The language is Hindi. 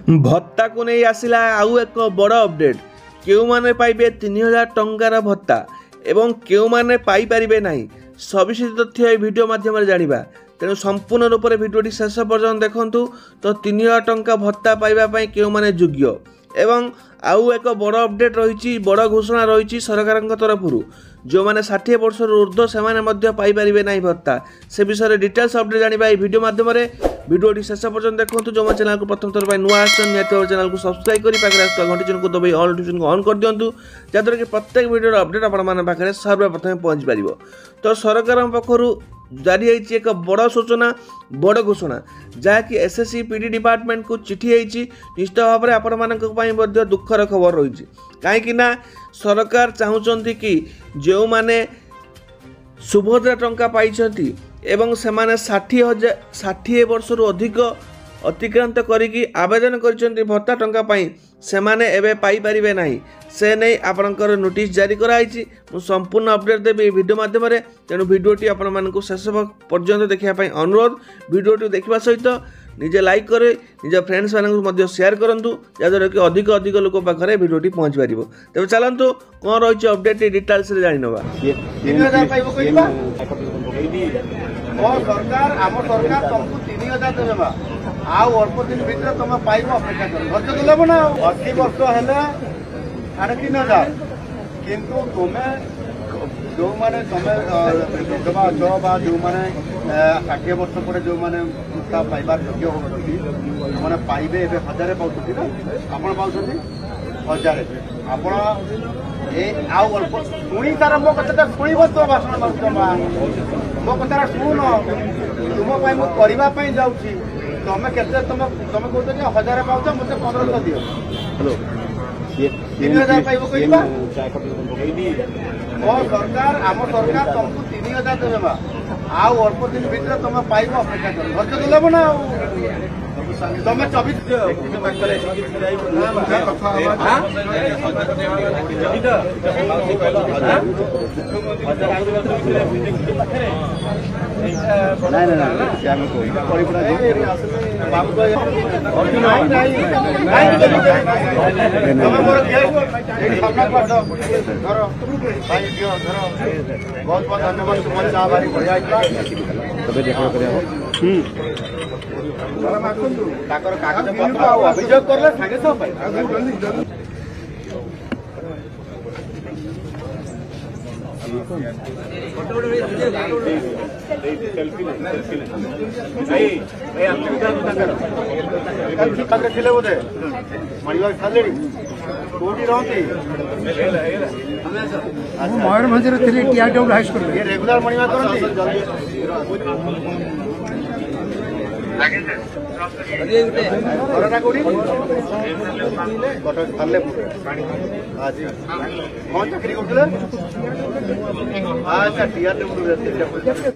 भत्ता को नहीं आसिला आउ एक बड़ अपडेट क्यों माने पाइबे 3000 टंकार भत्ता एवं क्यों माने पाई परिबे नहीं सविशेष तथ्य ये वीडियो माध्यम जानिबा तेणु संपूर्ण रूप से भिडियोटी शेष पर्यटन देखंतु तो 3000 टंका भत्ता पाइबा पई क्यों माने योग्य एवं आउ एक बड़ अपडेट रही बड़ घोषणा रही सरकार तरफ जो मैंने 60 वर्ष ऊर्ध्व से पाइपर ना भत्ता से विषय में डिटेल्स अपडेट जाना भिडियो माध्यम भिडियोटी शेष पर्यटन देखो जो चैनल को प्रथम थर नुआ चैनल को सब्सक्राइब कर घंटी चिन्ह को दबाई ऑल नोटिफिकेशन को ऑन कर दिंतु जहाँद्वारा कि प्रत्येक भिडियो अपडेट आपंखे सर्वप्रथम पहुँच पार। तो सरकार पक्षर जारी एक बड़ सूचना बड़ घोषणा जहाँकि एसएससी पीडी डिपार्टमेंट को चिठी निश्चित भाव में आपण दुखर खबर रही कहीं सरकार चाहते कि जो माने सुभद्रा टंका पाई एवं से 60 वर्ष अधिक अतिक्रांत करिकी आवेदन कर भत्ता टंका पाई से माने एबे पाई परिबे नहीं से नहीं आपनकर नोटिस जारी कराई संपूर्ण अपडेट देवी वीडियो माध्यम तेणु भिडियोटी आपण शेष पर्यंत देखा अनुरोध भिडियोटी देखा सहित निजे लाइक करे निज फ्रेंड्स मानक शेयर करंतु जहाँद्वारा कि अधिक अधिक लोक पाखे भिडियोटी पहुँच पार। तेज चलतु कौन रही अपडेट डिटेल्स जाना सरकार आम सरकार तुमको 3000 देवा आउ अल्प दिन भीतर तुम पाइब अपेक्षा कर देव ना 80 वर्ष है 3000 किंतु तुम्हें जो मैंने विधवा अच जो मैंने 60 वर्ष पर जो मैंने पाइबार योग्य होने पाइबे ए 1000 पाँच ना आप पाँच 1000 आप अल्प शुणी तार मो कथा शुण तो भाषण मो कथा शुण तुम करने जाऊँगी तुम के तुम कौच 1000 पाच मत 1500 दियो हेलो 3000 पाइब सरकार आम सरकार तुमको 3000 देवा आउ अल्प दिन भीतर तुम पाइब अपेक्षा कर देव ना तुम 24 बहुत बहुत धन्यवाद तुम चाहबारी बढ़िया कागज पत्र अभियोग करले सागे सब थे बोधे मणिबाग छाड़े कौटी रहती Mayurbhanj TRW high school regular मणिबाग करती घरटा कौटी कटक सालेपुर आज कौन चाकरी करते अच्छा टीआरडब्ल्यू